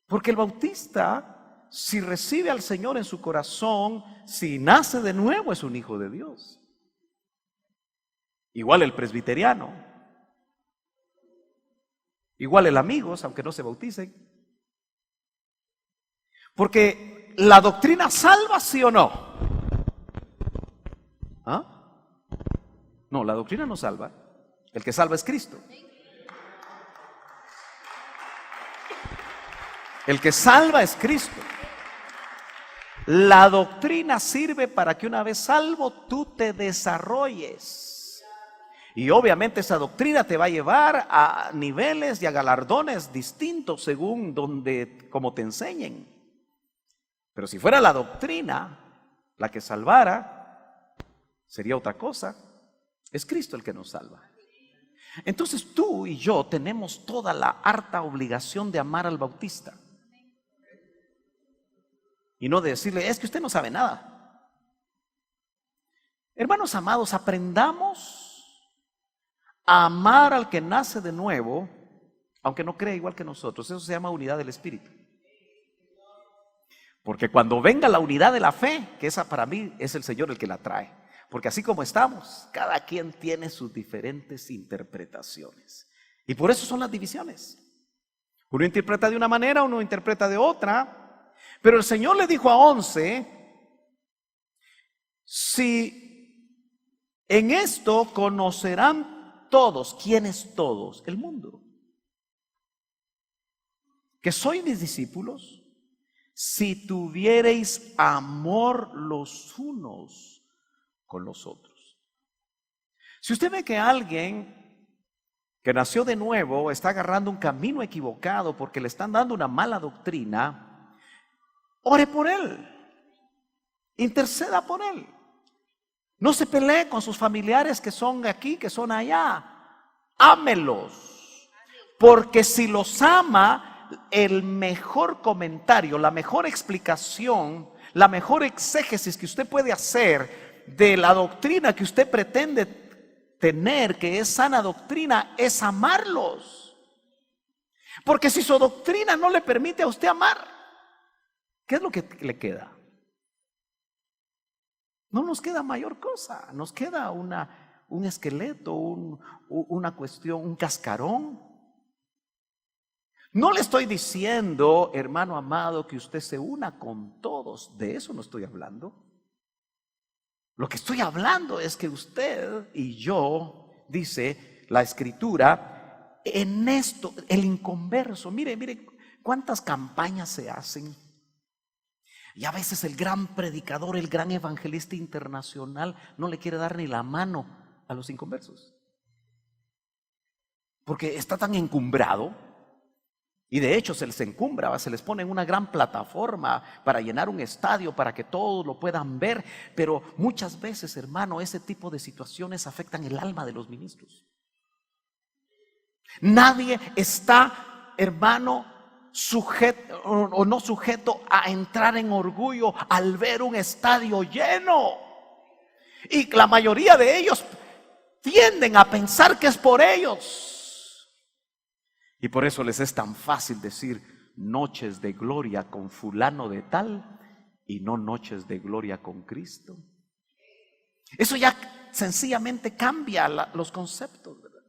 porque el bautista, si recibe al Señor en su corazón, si nace de nuevo, es un hijo de Dios. Igual el presbiteriano, igual el amigos, aunque no se bauticen. Porque la doctrina salva, ¿sí o no? ¿Ah? No, la doctrina no salva. El que salva es Cristo. El que salva es Cristo. La doctrina sirve para que una vez salvo tú te desarrolles. Y obviamente esa doctrina te va a llevar a niveles y a galardones distintos según como te enseñen. Pero si fuera la doctrina la que salvara, sería otra cosa. Es Cristo el que nos salva. Entonces tú y yo tenemos toda la harta obligación de amar al bautista. Y no de decirle: es que usted no sabe nada. Hermanos amados, aprendamos a amar al que nace de nuevo, aunque no crea igual que nosotros. Eso se llama unidad del Espíritu. Porque cuando venga la unidad de la fe, que esa para mí es el Señor el que la trae. Porque así como estamos, cada quien tiene sus diferentes interpretaciones. Y por eso son las divisiones. Uno interpreta de una manera, uno interpreta de otra. Pero el Señor le dijo a 11: si en esto conocerán todos. ¿Quiénes todos? El mundo. Que sois mis discípulos si tuviereis amor los unos con los otros. Si usted ve que alguien que nació de nuevo está agarrando un camino equivocado porque le están dando una mala doctrina, ore por él, interceda por él. No se pelee con sus familiares que son aquí, que son allá. Ámelos, porque si los ama, el mejor comentario, la mejor explicación, la mejor exégesis que usted puede hacer de la doctrina que usted pretende tener, que es sana doctrina, es amarlos. Porque si su doctrina no le permite a usted amar, ¿qué es lo que le queda? No nos queda mayor cosa, nos queda un esqueleto, una cuestión, un cascarón. No le estoy diciendo, hermano amado, que usted se una con todos, de eso no estoy hablando. Lo que estoy hablando es que usted y yo, dice la Escritura, en esto, el inconverso, mire cuántas campañas se hacen. Y a veces el gran predicador, el gran evangelista internacional no le quiere dar ni la mano a los inconversos. Porque está tan encumbrado. Y de hecho se les encumbra, se les pone en una gran plataforma para llenar un estadio, para que todos lo puedan ver. Pero muchas veces, hermano, ese tipo de situaciones afectan el alma de los ministros. Nadie está, hermano, sujeto o no sujeto a entrar en orgullo al ver un estadio lleno. Y la mayoría de ellos tienden a pensar que es por ellos. Y por eso les es tan fácil decir noches de gloria con fulano de tal y no noches de gloria con Cristo. Eso ya sencillamente cambia los conceptos, ¿verdad?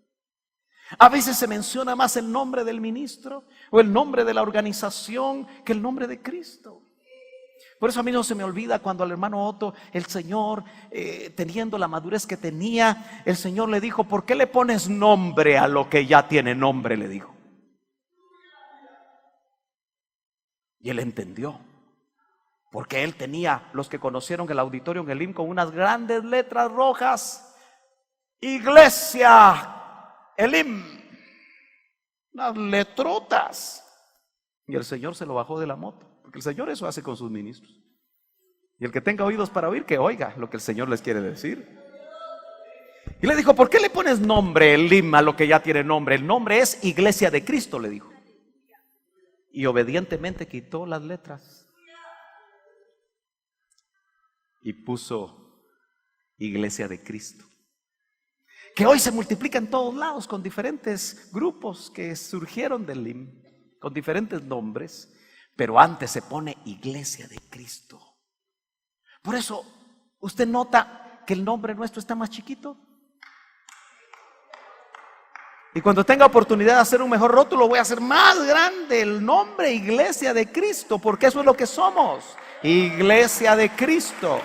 A veces se menciona más el nombre del ministro o el nombre de la organización que el nombre de Cristo. Por eso a mí no se me olvida cuando al hermano Otto, el Señor, teniendo la madurez que tenía, el Señor le dijo: ¿por qué le pones nombre a lo que ya tiene nombre? Le dijo. Y él entendió. Porque él tenía, los que conocieron el auditorio en el IM, con unas grandes letras rojas: Iglesia Elim. Unas letrotas. Y el Señor se lo bajó de la moto. Porque el Señor eso hace con sus ministros. Y el que tenga oídos para oír, que oiga lo que el Señor les quiere decir. Y le dijo: ¿por qué le pones nombre, Elim, a lo que ya tiene nombre? El nombre es Iglesia de Cristo, le dijo. Y obedientemente quitó las letras y puso Iglesia de Cristo, que hoy se multiplica en todos lados con diferentes grupos que surgieron del IM, con diferentes nombres, pero antes se pone Iglesia de Cristo. Por eso usted nota que el nombre nuestro está más chiquito. Y cuando tenga oportunidad de hacer un mejor rótulo, voy a hacer más grande el nombre Iglesia de Cristo, porque eso es lo que somos, Iglesia de Cristo.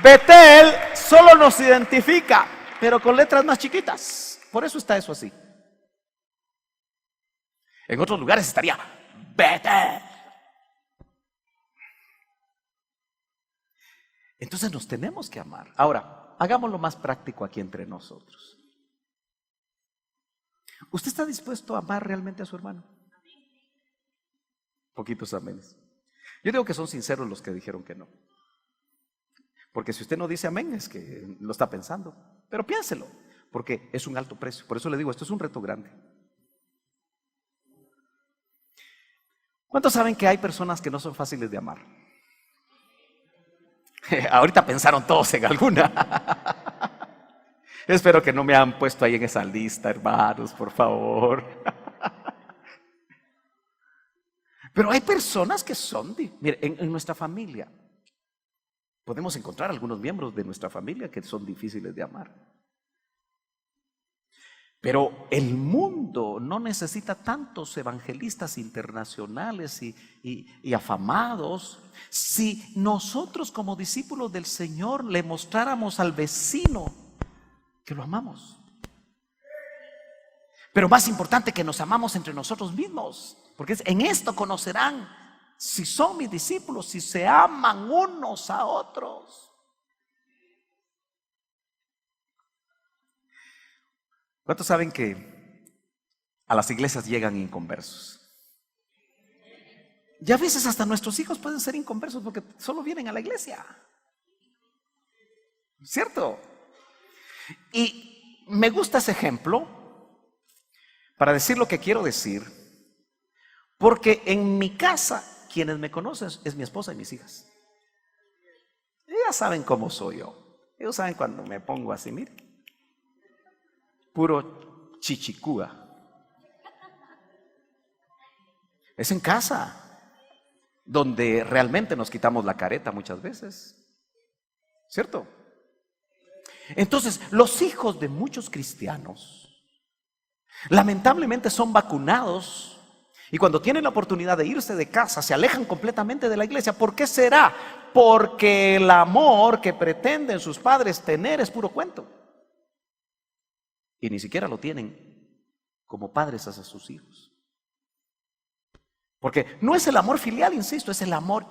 Betel solo nos identifica, pero con letras más chiquitas. Por eso está eso así. En otros lugares estaría Betel. Entonces nos tenemos que amar. Ahora, hagámoslo más práctico aquí entre nosotros. ¿Usted está dispuesto a amar realmente a su hermano? Poquitos amenes. Yo digo que son sinceros los que dijeron que no. Porque si usted no dice amén, es que lo está pensando. Pero piénselo, porque es un alto precio. Por eso le digo, esto es un reto grande. ¿Cuántos saben que hay personas que no son fáciles de amar? Ahorita pensaron todos en alguna. Espero que no me han puesto ahí en esa lista, hermanos, por favor. Pero hay personas que son, mire, en nuestra familia podemos encontrar algunos miembros de nuestra familia que son difíciles de amar. Pero el mundo no necesita tantos evangelistas internacionales y afamados. Si nosotros como discípulos del Señor le mostráramos al vecino que lo amamos. Pero más importante, que nos amamos entre nosotros mismos. Porque en esto conocerán si son mis discípulos, si se aman unos a otros. ¿Cuántos saben que a las iglesias llegan inconversos? Ya a veces hasta nuestros hijos pueden ser inconversos porque solo vienen a la iglesia. ¿Cierto? Y me gusta ese ejemplo para decir lo que quiero decir, porque en mi casa quienes me conocen es mi esposa y mis hijas. Ellas saben cómo soy yo. Ellos saben cuando me pongo así, miren. Puro chichicúa. Es en casa donde realmente nos quitamos la careta muchas veces. ¿Cierto? Entonces, los hijos de muchos cristianos lamentablemente son vacunados y cuando tienen la oportunidad de irse de casa se alejan completamente de la iglesia. ¿Por qué será? Porque el amor que pretenden sus padres tener es puro cuento. Y ni siquiera lo tienen como padres hacia sus hijos. Porque no es el amor filial, insisto, es el amor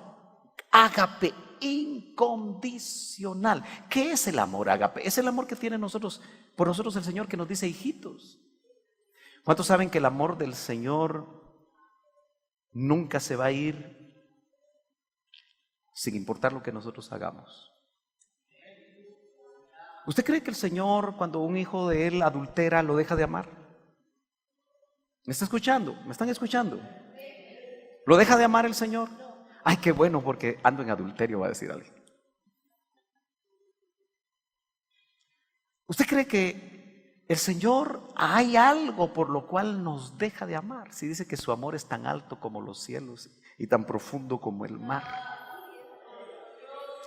ágape, incondicional. ¿Qué es el amor ágape? Es el amor que tiene por nosotros el Señor, que nos dice hijitos. ¿Cuántos saben que el amor del Señor nunca se va a ir sin importar lo que nosotros hagamos? ¿Usted cree que el Señor, cuando un hijo de Él adultera, lo deja de amar? ¿Me está escuchando? ¿Me están escuchando? ¿Lo deja de amar el Señor? Ay, qué bueno, porque ando en adulterio, va a decir alguien. ¿Usted cree que el Señor hay algo por lo cual nos deja de amar? Si dice que su amor es tan alto como los cielos y tan profundo como el mar.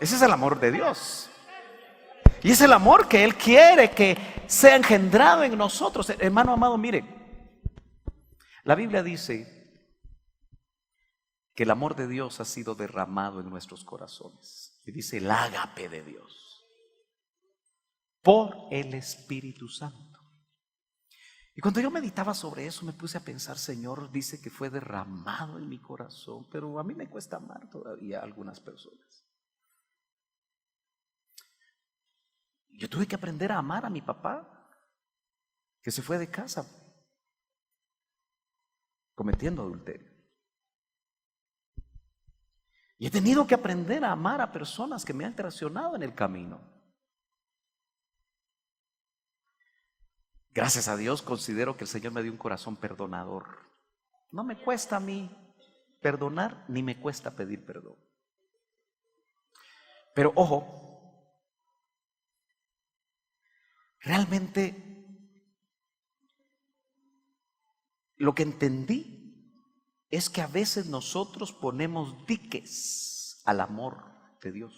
Ese es el amor de Dios. Y es el amor que Él quiere que sea engendrado en nosotros. Hermano amado, mire, la Biblia dice que el amor de Dios ha sido derramado en nuestros corazones. Y dice el ágape de Dios por el Espíritu Santo. Y cuando yo meditaba sobre eso me puse a pensar, Señor, dice que fue derramado en mi corazón, pero a mí me cuesta amar todavía a algunas personas. Yo tuve que aprender a amar a mi papá, que se fue de casa cometiendo adulterio. Y he tenido que aprender a amar a personas que me han traicionado en el camino. Gracias a Dios considero que el Señor me dio un corazón perdonador. No me cuesta a mí perdonar, ni me cuesta pedir perdón. Pero ojo, realmente lo que entendí es que a veces nosotros ponemos diques al amor de Dios.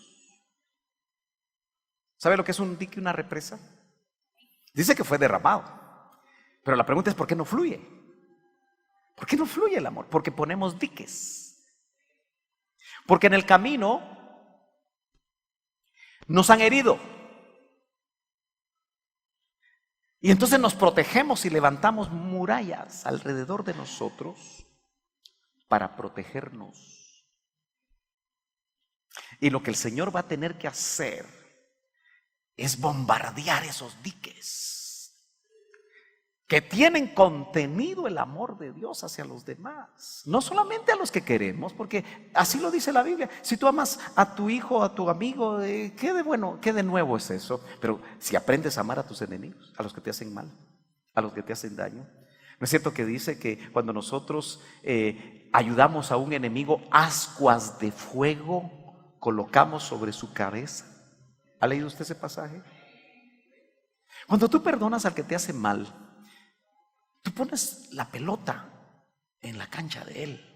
¿Sabe lo que es un dique, una represa? Dice que fue derramado, pero la pregunta es ¿por qué no fluye? ¿Por qué no fluye el amor? Porque ponemos diques. Porque en el camino nos han herido. Y entonces nos protegemos y levantamos murallas alrededor de nosotros para protegernos. Y lo que el Señor va a tener que hacer es bombardear esos diques que tienen contenido el amor de Dios hacia los demás, no solamente a los que queremos, porque así lo dice la Biblia. Si tú amas a tu hijo, a tu amigo, ¿qué de bueno, qué de nuevo es eso? Pero si aprendes a amar a tus enemigos, a los que te hacen mal, a los que te hacen daño. ¿No es cierto que dice que cuando nosotros ayudamos a un enemigo, ascuas de fuego colocamos sobre su cabeza? ¿Ha leído usted ese pasaje? Cuando tú perdonas al que te hace mal, tú pones la pelota en la cancha de él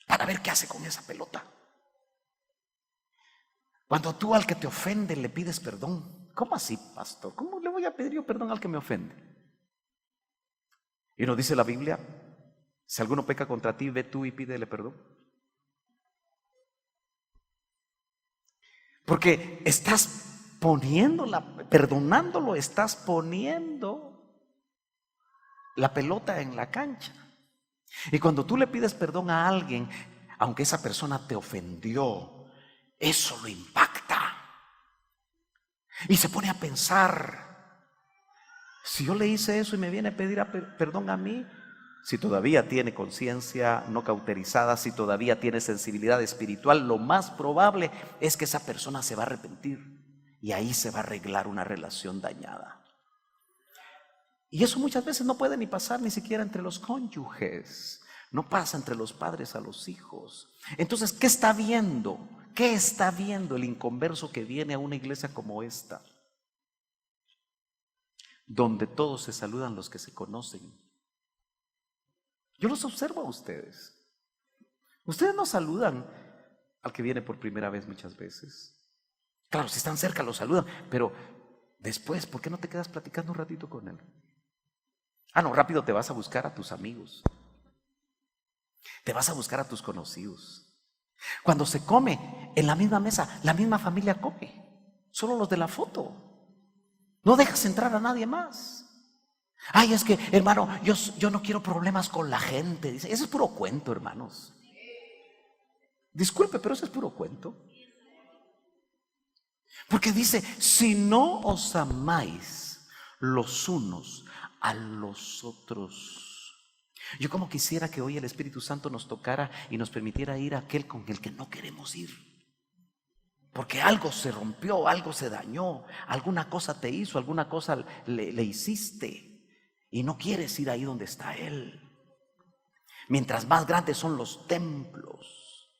para ver qué hace con esa pelota. Cuando tú al que te ofende le pides perdón, ¿cómo así, pastor? ¿Cómo le voy a pedir yo perdón al que me ofende? Y nos dice la Biblia, si alguno peca contra ti, ve tú y pídele perdón. Porque estás perdonándolo, estás poniendo la pelota en la cancha. Y cuando tú le pides perdón a alguien, aunque esa persona te ofendió, eso lo impacta. Y se pone a pensar, si yo le hice eso y me viene a pedir perdón a mí, si todavía tiene conciencia no cauterizada, si todavía tiene sensibilidad espiritual, lo más probable es que esa persona se va a arrepentir y ahí se va a arreglar una relación dañada. Y eso muchas veces no puede ni pasar ni siquiera entre los cónyuges, no pasa entre los padres a los hijos. Entonces, ¿qué está viendo? ¿Qué está viendo el inconverso que viene a una iglesia como esta? Donde todos se saludan los que se conocen. Yo los observo a ustedes. Ustedes no saludan al que viene por primera vez muchas veces. Claro, si están cerca los saludan, pero después, ¿por qué no te quedas platicando un ratito con él? Ah, no, rápido te vas a buscar a tus amigos. Te vas a buscar a tus conocidos. Cuando se come en la misma mesa, la misma familia come. Solo los de la foto. No dejas entrar a nadie más. Ay, es que, hermano, yo no quiero problemas con la gente. Dice, eso es puro cuento, hermanos. Disculpe, pero eso es puro cuento. Porque dice, si no os amáis los unos a los otros. Yo como quisiera que hoy el Espíritu Santo nos tocara y nos permitiera ir a aquel con el que no queremos ir. Porque algo se rompió, algo se dañó, alguna cosa te hizo, alguna cosa le hiciste. Y no quieres ir ahí donde está Él. Mientras más grandes son los templos,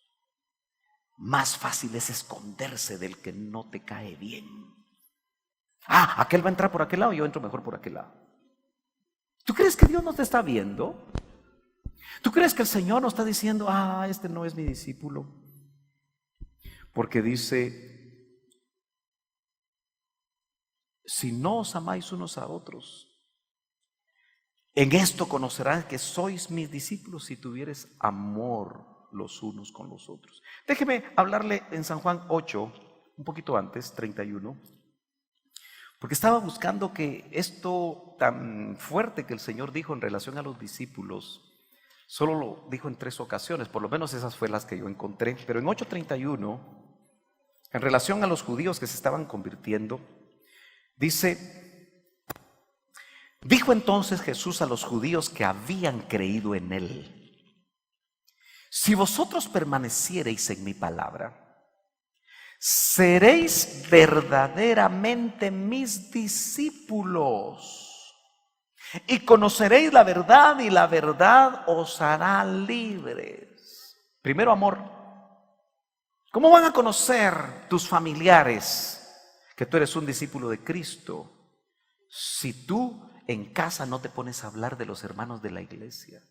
más fácil es esconderse del que no te cae bien. Ah, aquel va a entrar por aquel lado, yo entro mejor por aquel lado. ¿Tú crees que Dios no te está viendo? ¿Tú crees que el Señor nos está diciendo, este no es mi discípulo? Porque dice, si no os amáis unos a otros, En esto conocerán que sois mis discípulos si tuvieres amor los unos con los otros. Déjeme hablarle en San Juan 8, un poquito antes, 31, porque estaba buscando que esto tan fuerte que el Señor dijo en relación a los discípulos, solo lo dijo en 3 ocasiones, por lo menos esas fue las que yo encontré, pero en 8:31, en relación a los judíos que se estaban convirtiendo, dice: dijo entonces Jesús a los judíos que habían creído en él: si vosotros permaneciereis en mi palabra, seréis verdaderamente mis discípulos y conoceréis la verdad y la verdad os hará libres. Primero, amor. ¿Cómo van a conocer tus familiares que tú eres un discípulo de Cristo si tú en casa no te pones a hablar de los hermanos de la iglesia?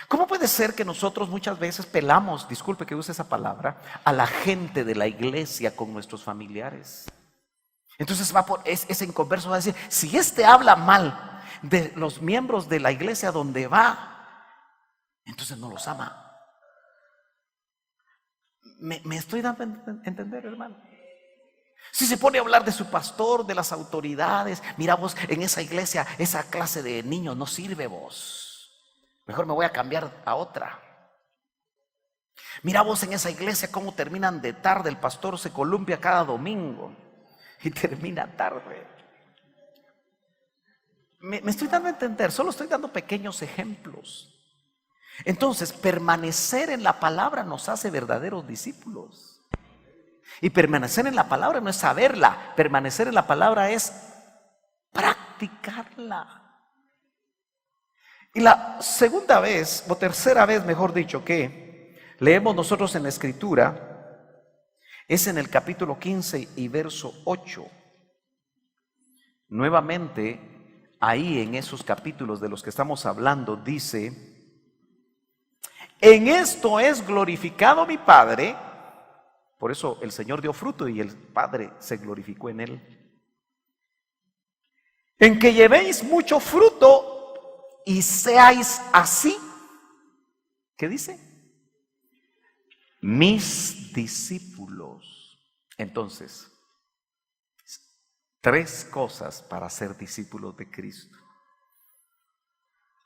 ¿Cómo puede ser que nosotros muchas veces pelamos, disculpe que use esa palabra, a la gente de la iglesia con nuestros familiares? Entonces ese inconverso va a decir: si este habla mal de los miembros de la iglesia donde va, entonces no los ama. ¿Me estoy dando a entender, hermano? Si se pone a hablar de su pastor, de las autoridades, mira vos, en esa iglesia, esa clase de niños no sirve vos. Mejor me voy a cambiar a otra. Mira vos en esa iglesia cómo terminan de tarde, el pastor se columpia cada domingo y termina tarde. Me estoy dando a entender, solo estoy dando pequeños ejemplos. Entonces, permanecer en la palabra nos hace verdaderos discípulos. Y permanecer en la palabra no es saberla, permanecer en la palabra es practicarla. Y la segunda vez, o tercera vez mejor dicho, que leemos nosotros en la Escritura, es en el capítulo 15 y verso 8. Nuevamente, ahí en esos capítulos de los que estamos hablando, dice: en esto es glorificado mi Padre. Por eso el Señor dio fruto y el Padre se glorificó en él. En que llevéis mucho fruto y seáis así. ¿Qué dice? Mis discípulos. Entonces, 3 cosas para ser discípulos de Cristo.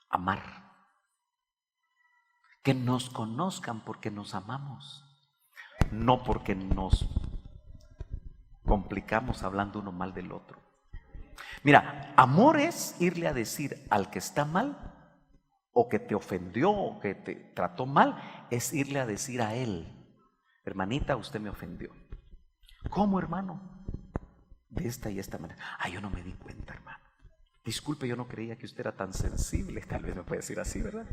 Amar. Que nos conozcan porque nos amamos. No porque nos complicamos hablando uno mal del otro. Mira, amor es irle a decir al que está mal, o que te ofendió, o que te trató mal, es irle a decir a él: hermanita, usted me ofendió. ¿Cómo, hermano? De esta y esta manera. Yo no me di cuenta, hermano. Disculpe, yo no creía que usted era tan sensible. Tal vez me puede decir así, ¿verdad?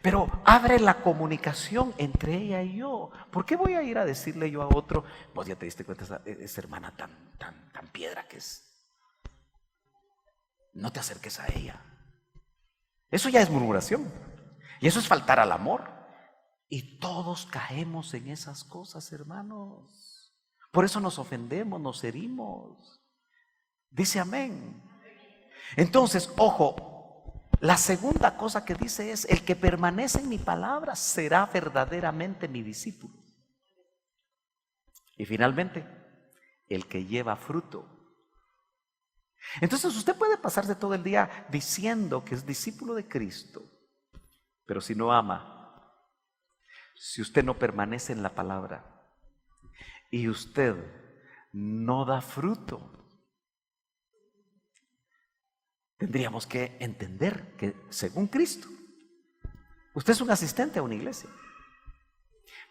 Pero abre la comunicación entre ella y yo. ¿Por qué voy a ir a decirle yo a otro: vos ya te diste cuenta, esa hermana tan piedra que es? No te acerques a ella. Eso ya es murmuración. Y eso es faltar al amor. Y todos caemos en esas cosas, hermanos. Por eso nos ofendemos, nos herimos. Dice amén. Entonces, ojo, la segunda cosa que dice es: el que permanece en mi palabra será verdaderamente mi discípulo. Y finalmente, el que lleva fruto. Entonces usted puede pasarse todo el día diciendo que es discípulo de Cristo, pero si no ama, si usted no permanece en la palabra y usted no da fruto, tendríamos que entender que según Cristo, usted es un asistente a una iglesia,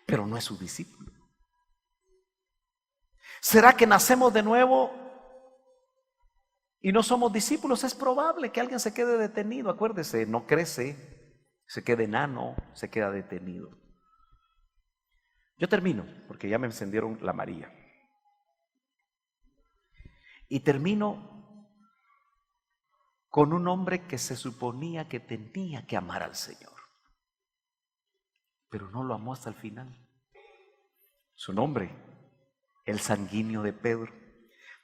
pero no es su discípulo. ¿Será que nacemos de nuevo y no somos discípulos? Es probable que alguien se quede detenido. Acuérdese, no crece, se queda enano, se queda detenido. Yo termino, porque ya me encendieron la María. Y termino con un hombre que se suponía que tenía que amar al Señor, pero no lo amó hasta el final. Su nombre, el sanguíneo de Pedro.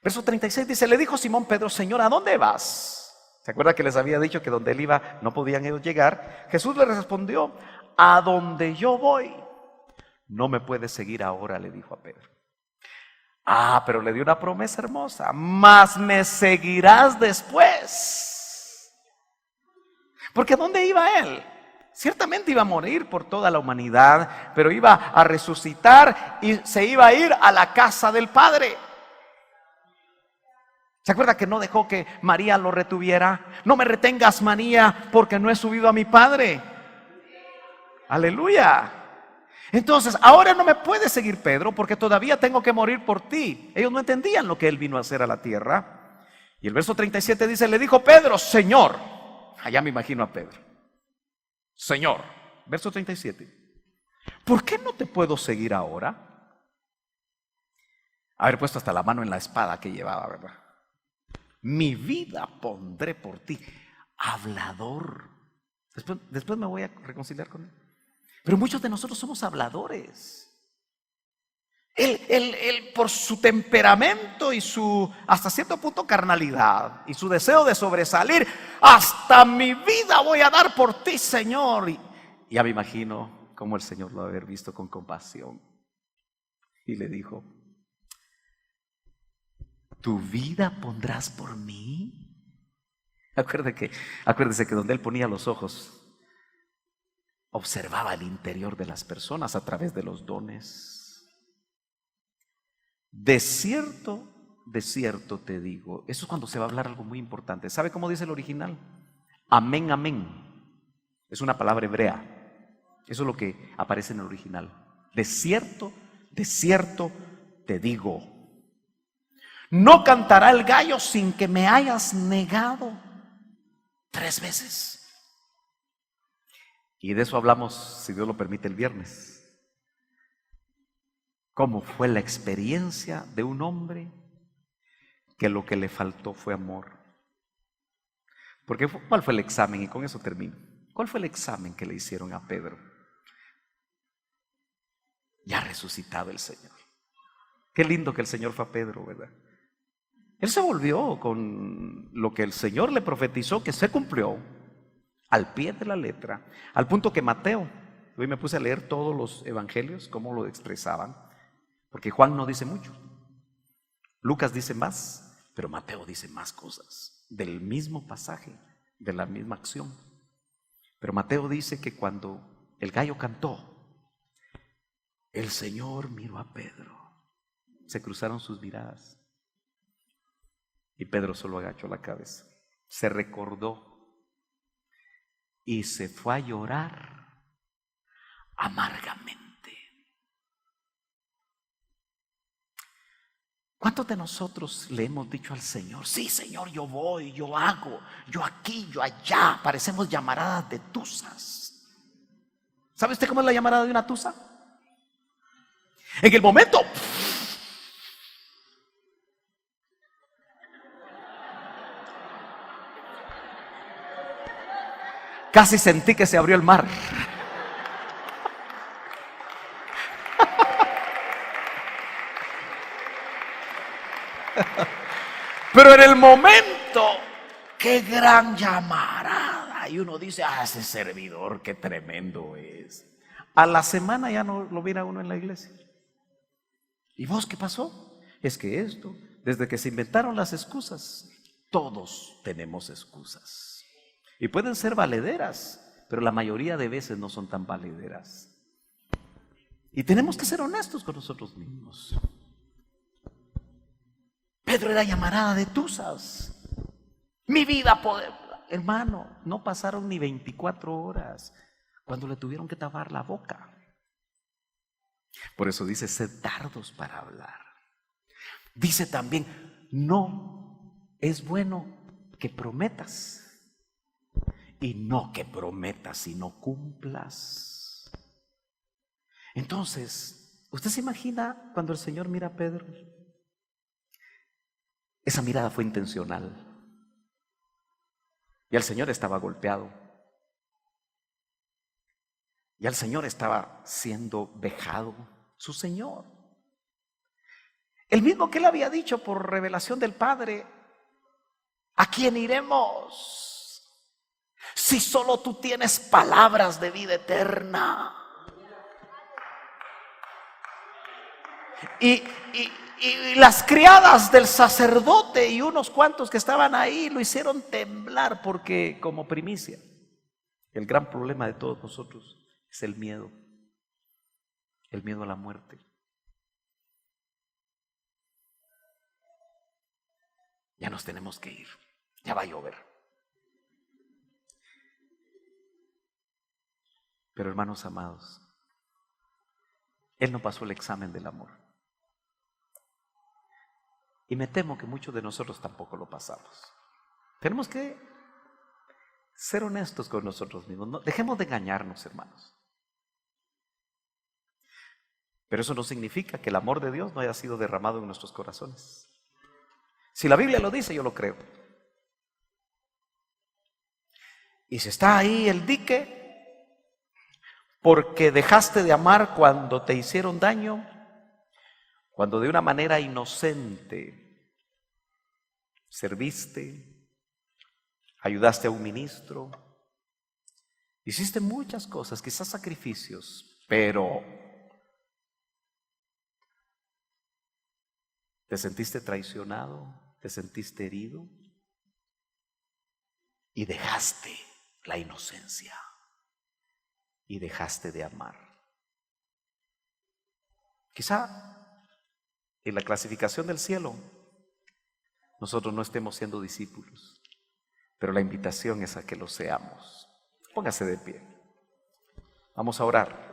Verso 36 dice: le dijo Simón Pedro: Señor, ¿a dónde vas? ¿Se acuerda que les había dicho que donde él iba no podían ellos llegar? Jesús le respondió: a donde yo voy, no me puedes seguir ahora, le dijo a Pedro. Pero le dio una promesa hermosa: mas me seguirás después. Porque ¿dónde iba él? Ciertamente iba a morir por toda la humanidad, pero iba a resucitar y se iba a ir a la casa del Padre. ¿Se acuerda que no dejó que María lo retuviera? No me retengas, María, porque no he subido a mi Padre. Aleluya. Entonces, ahora no me puede seguir Pedro, porque todavía tengo que morir por ti. Ellos no entendían lo que él vino a hacer a la tierra. Y el verso 37 dice: le dijo Pedro: Señor. Allá me imagino a Pedro. Señor. Verso 37. ¿Por qué no te puedo seguir ahora? Haber puesto hasta la mano en la espada que llevaba, ¿verdad? Mi vida pondré por ti. Hablador. Después me voy a reconciliar con él. Pero muchos de nosotros somos habladores. Él por su temperamento y su, hasta cierto punto, carnalidad y su deseo de sobresalir: hasta mi vida voy a dar por ti, Señor. Y ya me imagino cómo el Señor lo haber visto con compasión y le dijo: ¿tu vida pondrás por mí? Acuérdese que donde él ponía los ojos, observaba el interior de las personas a través de los dones. De cierto te digo. Eso es cuando se va a hablar algo muy importante. ¿Sabe cómo dice el original? Amén, amén. Es una palabra hebrea. Eso es lo que aparece en el original. De cierto te digo. No cantará el gallo sin que me hayas negado 3 veces. Y de eso hablamos, si Dios lo permite, el viernes. ¿Cómo fue la experiencia de un hombre que lo que le faltó fue amor? Porque ¿cuál fue el examen? Y con eso termino. ¿Cuál fue el examen que le hicieron a Pedro? Ya resucitado el Señor. Qué lindo que el Señor fue a Pedro, ¿verdad? Él se volvió con lo que el Señor le profetizó, que se cumplió al pie de la letra, al punto que Mateo, hoy me puse a leer todos los evangelios, cómo lo expresaban, porque Juan no dice mucho, Lucas dice más, pero Mateo dice más cosas del mismo pasaje, de la misma acción. Pero Mateo dice que cuando el gallo cantó, el Señor miró a Pedro, se cruzaron sus miradas y Pedro solo agachó la cabeza, se recordó y se fue a llorar amargamente. ¿Cuántos de nosotros le hemos dicho al Señor: sí, Señor, yo voy, yo hago, yo aquí, yo allá? Parecemos llamaradas de tuzas. ¿Sabe usted cómo es la llamarada de una tuza? En el momento, casi sentí que se abrió el mar. Pero en el momento, qué gran llamarada. Y uno dice: ese servidor, qué tremendo es. A la semana ya no lo viera uno en la iglesia. ¿Y vos qué pasó? Es que esto, desde que se inventaron las excusas, todos tenemos excusas. Y pueden ser valederas, pero la mayoría de veces no son tan valederas. Y tenemos que ser honestos con nosotros mismos. Pedro era llamarada de tuzas. Mi vida, hermano, no pasaron ni 24 horas cuando le tuvieron que tapar la boca. Por eso dice: sed tardos para hablar. Dice también: no es bueno que prometas, y no que prometas y no cumplas. Entonces, ¿usted se imagina cuando el Señor mira a Pedro? Esa mirada fue intencional. Y el Señor estaba golpeado. Y el Señor estaba siendo vejado. Su Señor. El mismo que él había dicho por revelación del Padre: ¿A quién iremos? Si solo tú tienes palabras de vida eterna. Y las criadas del sacerdote y unos cuantos que estaban ahí lo hicieron temblar porque como primicia. El gran problema de todos nosotros es el miedo a la muerte. Ya nos tenemos que ir, ya va a llover. Pero hermanos amados, Él no pasó el examen del amor. Y me temo que muchos de nosotros tampoco lo pasamos. Tenemos que ser honestos con nosotros mismos. No, dejemos de engañarnos, hermanos. Pero eso no significa que el amor de Dios no haya sido derramado en nuestros corazones. Si la Biblia lo dice, yo lo creo. Y si está ahí el dique, porque dejaste de amar cuando te hicieron daño, cuando de una manera inocente serviste, ayudaste a un ministro, hiciste muchas cosas, quizás sacrificios, pero ¿te sentiste traicionado? ¿Te sentiste herido? Y dejaste la inocencia y dejaste de amar. Quizá en la clasificación del cielo nosotros no estemos siendo discípulos, pero la invitación es a que lo seamos. Póngase de pie. Vamos a orar.